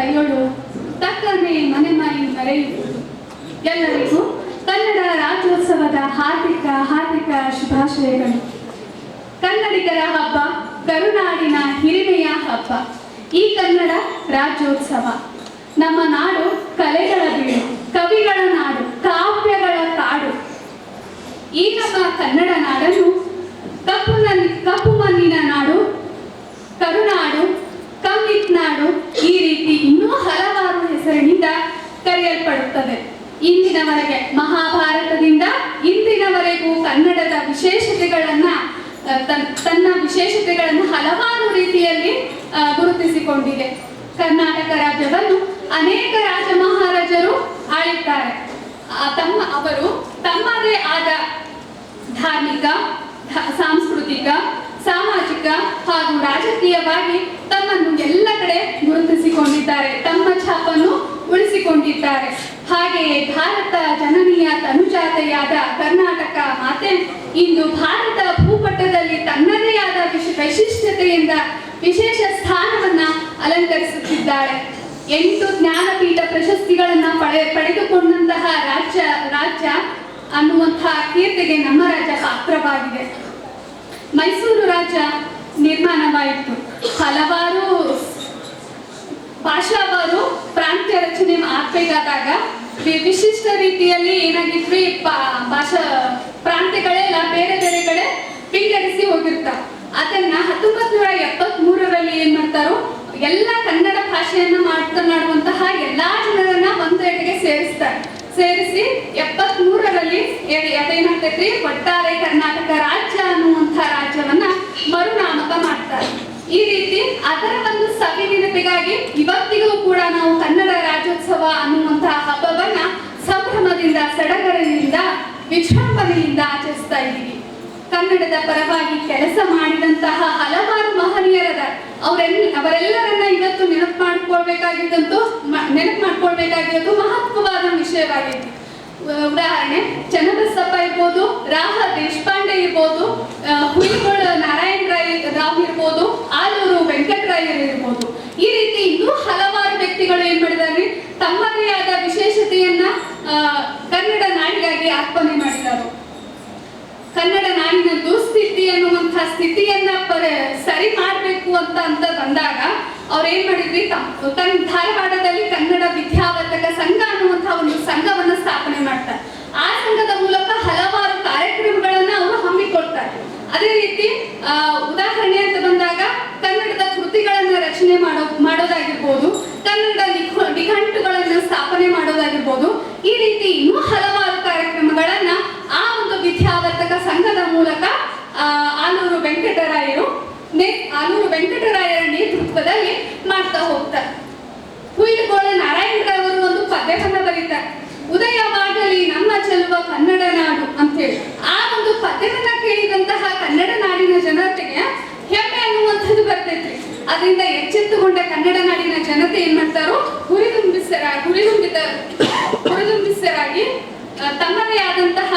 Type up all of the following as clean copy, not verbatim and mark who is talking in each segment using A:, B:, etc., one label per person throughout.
A: ಕೈಯೊಳು ತಕ್ಕನೆ ಮನೆ ಮಾಯಿ ಮೆರೆಯುವುದು. ಎಲ್ಲರಿಗೂ ಕನ್ನಡ ರಾಜ್ಯೋತ್ಸವದ ಹಾರ್ದಿಕ ಶುಭಾಶಯಗಳು. ಕನ್ನಡಿಗರ ಹಬ್ಬ, ಕರುನಾಡಿನ ಹಿರಿಮೆಯ ಹಬ್ಬ ಈ ಕನ್ನಡ ರಾಜ್ಯೋತ್ಸವ. ನಮ್ಮ ನಾಡು ಕಲೆಗಳ ಬೀಡು, ಕವಿಗಳ ನಾಡು, ಕಾವ್ಯಗಳ ಕಾಡು. ಈ ನಮ್ಮ ಕನ್ನಡ ನಾಡನ್ನು ಕಪ್ಪು ಮಣ್ಣಿನ ನಾಡು, ಕರುನಾಡು, ಕಮ್ಮಿತ್ನಾಡು, ಈ ರೀತಿ ಇನ್ನೂ ಹಲವಾರು ಹೆಸರಿನಿಂದ ಕರೆಯಲ್ಪಡುತ್ತದೆ. ಇಂದಿನವರೆಗೆ ಮಹಾಭಾರತದಿಂದ ಇಂದಿನವರೆಗೂ ಕನ್ನಡದ ತನ್ನ ವಿಶೇಷತೆಗಳನ್ನು ಹಲವಾರು ರೀತಿಯಲ್ಲಿ ಗುರುತಿಸಿಕೊಂಡಿದೆ. ಕರ್ನಾಟಕ ರಾಜ್ಯವನ್ನು ಅನೇಕ ರಾಜ ಮಹಾರಾಜರು ಆಳಿದ್ದಾರೆ. ಅವರು ತಮ್ಮದೇ ಆದ ಧಾರ್ಮಿಕ, ಸಾಂಸ್ಕೃತಿಕ, ಸಾಮಾಜಿಕ ಹಾಗೂ ರಾಜಕೀಯವಾಗಿ ತಮ್ಮನ್ನು ಎಲ್ಲ ಕಡೆ ಗುರುತಿಸಿಕೊಂಡಿದ್ದಾರೆ, ತಮ್ಮ ಛಾಪನ್ನು ಉಳಿಸಿಕೊಂಡಿದ್ದಾರೆ. ಹಾಗೆಯೇ ಭಾರತ ಜನನೀಯ ತನುಜಾತೆಯಾದ ಕರ್ನಾಟಕ ಮಾತೆ ಇಂದು ಭಾರತ ಭೂಪಟದಲ್ಲಿ ತನ್ನದೇ ಆದ ವೈಶಿಷ್ಟ್ಯತೆಯಿಂದ ವಿಶೇಷ ಸ್ಥಾನವನ್ನ ಅಲಂಕರಿಸುತ್ತಿದ್ದಾಳೆ. 8 ಜ್ಞಾನಪೀಠ ಪ್ರಶಸ್ತಿಗಳನ್ನ ಪಡೆದುಕೊಂಡಂತಹ ರಾಜ್ಯ ಅನ್ನುವಂತಹ ಕೀರ್ತಿಗೆ ನಮ್ಮ ರಾಜ್ಯ ಪಾತ್ರವಾಗಿದೆ. ಮೈಸೂರು ರಾಜ್ಯ ನಿರ್ಮಾಣವಾಯಿತು. ಹಲವಾರು ಭಾಷಾವಾರು ಪ್ರಾಂತ್ಯ ರಚನೆ ಆಗ್ಬೇಕಾದಾಗ ವಿಶಿಷ್ಟ ರೀತಿಯಲ್ಲಿ ಏನಾಗಿತ್ತು, ಭಾಷಾ ಪ್ರಾಂತ್ಯಗಳೆಲ್ಲ ಬೇರೆ ಬೇರೆ ಕಡೆ ವಿಂಗಡಿಸಿ ಹೋಗಿರ್ತಾರೆ. ಅದನ್ನ 1973ರಲ್ಲಿ ಏನ್ ಮಾಡ್ತಾರೋ, ಎಲ್ಲ ಕನ್ನಡ ಭಾಷೆಯನ್ನ ಮಾತನಾಡುವಂತಹ ಎಲ್ಲಾ ಜನರನ್ನ ಒಂದೆಡೆಗೆ ಸೇರಿಸಿ 73ರಲ್ಲಿ ಅದೇನಾಗ್ತೈತ್ರಿ, ಒಟ್ಟಾರೆ ಕರ್ನಾಟಕ ರಾಜ್ಯ ಅನ್ನುವಂತಹ ರಾಜ್ಯವನ್ನ ಮರುನಾಮಕ ಮಾಡ್ತಾರೆ. ಈ ರೀತಿ ಅದರ ಒಂದು ಸವಿ ನೆನಪಿಗಾಗಿ ಇವತ್ತಿಗೂ ಕೂಡ ನಾವು ಕನ್ನಡ ರಾಜ್ಯೋತ್ಸವ ಅನ್ನುವಂತಹ ಹಬ್ಬವನ್ನ ಸಂಭ್ರಮದಿಂದ, ಸಡಗರದಿಂದ, ವಿಜೃಂಭಣೆಯಿಂದ ಆಚರಿಸ್ತಾ ಇದ್ದೀವಿ. ಕನ್ನಡದ ಪರವಾಗಿ ಕೆಲಸ ಮಾಡಿದಂತಹ ಹಲವಾರು ಮಹನೀಯರದ ಅವರೆಲ್ಲರನ್ನ ಇವತ್ತು ನೆನಪು ಮಾಡ್ಕೊಳ್ಬೇಕಾಗಿರೋದು ಮಹತ್ವವಾದ ವಿಷಯವಾಗಿದೆ. ಉದಾಹರಣೆ ಚನ್ನಬಸಪ್ಪ ಇರ್ಬೋದು, ರಾಹ ದೇಶಪಾಂಡೆ ಇರ್ಬೋದು, ಹುಯಿಗೋಳ ನಾರಾಯಣ ರಾವ್ ಇರ್ಬೋದು, ಆಲೂರು ವೆಂಕಟರಾಯರು ಇರ್ಬೋದು. ಈ ರೀತಿ ಇನ್ನೂ ಹಲವಾರು ವ್ಯಕ್ತಿಗಳು ಏನ್ ಮಾಡಿದಾರೆ, ತಮ್ಮದೇ ಆದ ವಿಶೇಷತೆಯನ್ನ ಕನ್ನಡ ನಾಡಿಗಾಗಿ ಅರ್ಪಣೆ ಮಾಡಿದ್ದಾರೆ. ಕನ್ನಡ ನಾಡಿನ ದುಸ್ಥಿತಿ ಅನ್ನುವಂತಹ ಸ್ಥಿತಿಯನ್ನ ಸರಿ ಮಾಡ್ಬೇಕು ಅಂತ ಬಂದಾಗ ಅವ್ರೇನ್ ಮಾಡಿದ್ರಿ, ತನ್ನ ಧಾರವಾಡದಲ್ಲಿ ಕನ್ನಡ ವಿದ್ಯಾವರ್ಧಕ ಸಂಘ ಅನ್ನುವಂತಹ ಒಂದು ಸಂಘವನ್ನ ಸ್ಥಾಪನೆ ಮಾಡ್ತಾರೆ. ಆ ಸಂಘದ ಮೂಲಕ ಹಲವಾರು ಕಾರ್ಯಕ್ರಮಗಳನ್ನ ಅವರು ಹಮ್ಮಿಕೊಳ್ತಾರೆ. ಅದೇ ರೀತಿ ಉದಾಹರಣೆ ಅಂತ ಬಂದಾಗ ಕನ್ನಡದ ಕೃತಿಗಳನ್ನ ರಚನೆ ಮಾಡೋದಾಗಿರ್ಬೋದು, ಕನ್ನಡ ನಿಘಂಟುಗಳನ್ನ ಸ್ಥಾಪನೆ ಮಾಡೋದಾಗಿರ್ಬೋದು. ಈ ರೀತಿ ಇನ್ನೂ ಹಲವಾರು ಕಾರ್ಯಕ್ರಮಗಳನ್ನ ಆ ಒಂದು ವಿದ್ಯಾವರ್ಧಕ ಸಂಘದ ಮೂಲಕ ಆಲೂರು ವೆಂಕಟರಾಯರ ನೇತೃತ್ವದಲ್ಲಿ ಮಾಡ್ತಾ ಹೋಗ್ತಾರೆ. ಹುಯಿಗೋಳ ನಾರಾಯಣರವರು ಒಂದು ಪದ್ಯವನ್ನ ಬರೀತಾರೆ, ಉದಯವಾಗಲಿ ನಮ್ಮ ಚೆಲುವ ಕನ್ನಡ ನಾಡು ಅಂತೇಳಿ. ಆ ಒಂದು ಪದ್ಯವನ್ನ ಕೇಳಿದಂತಹ ಕನ್ನಡ ನಾಡಿನ ಜನತೆಗೆ ಹೆಮ್ಮೆ ಅನ್ನುವಂಥದ್ದು ಬರ್ತೈತ್ರಿ. ಅದರಿಂದ ಎಚ್ಚೆತ್ತುಕೊಂಡ ಕನ್ನಡ ನಾಡಿನ ಜನತೆ ಏನ್ ಮಾಡ್ತಾರೋ, ಹುರಿದುಂಬಿಸರಾಗಿ ತಮ್ಮದೇ ಆದಂತಹ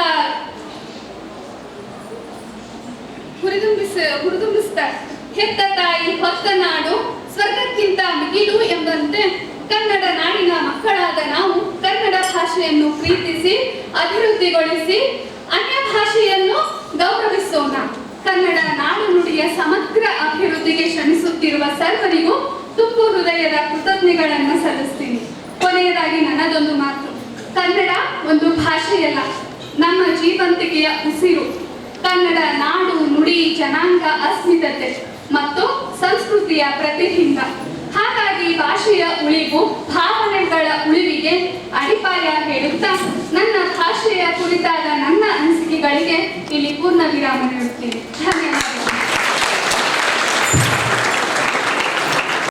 A: ಹುರಿದುಂಬಿಸ್ತಾರೆ. ಹೆತ್ತ ತಾಯಿ ಹೊತ್ತ ನಾಡು ಸ್ವರ್ಗಕ್ಕಿಂತ ಮಿಗಿಲು ಎಂಬಂತೆ ಕನ್ನಡ ನಾಡಿನ ಮಕ್ಕಳಾದ ನಾವು ಕನ್ನಡ ಭಾಷೆಯನ್ನು ಪ್ರೀತಿಸಿ ಅಭಿವೃದ್ಧಿಗೊಳಿಸಿ ಅನ್ಯ ಭಾಷೆಯನ್ನು ಗೌರವಿಸೋಣ. ಕನ್ನಡ ನಾಡು ನುಡಿಯ ಸಮಗ್ರ ಅಭಿವೃದ್ಧಿಗೆ ಶ್ರಮಿಸುತ್ತಿರುವ ಸರ್ವರಿಗೂ ತುಂಬು ಹೃದಯದ ಕೃತಜ್ಞತೆಗಳನ್ನು ಸಲ್ಲಿಸ್ತೀನಿ. ಕೊನೆಯದಾಗಿ ನನ್ನದೊಂದು ಮಾತು, ಕನ್ನಡ ಒಂದು ಭಾಷೆಯಲ್ಲ, ನಮ್ಮ ಜೀವಂತಿಕೆಯ ಉಸಿರು. ಕನ್ನಡ ನಾಡು, ನುಡಿ, ಜನಾಂಗ, ಅಸ್ಮಿತತೆ ಮತ್ತು ಸಂಸ್ಕೃತಿಯ ಪ್ರತಿಬಿಂಬ. ಹಾಗಾಗಿ ಭಾಷೆಯ ಉಳಿವು, ಭಾವನೆಗಳ ಉಳಿವಿಗೆ ಅಡಿಪಾಯ ಹೇಳುತ್ತಾ ನನ್ನ ಭಾಷೆಯ ಕುರಿತಾದ ನನ್ನ ಅನಿಸಿಕೆಗಳಿಗೆ ಇಲ್ಲಿ ಪೂರ್ಣ ವಿರಾಮ ನೀಡುತ್ತೇನೆ. ಧನ್ಯವಾದಗಳು.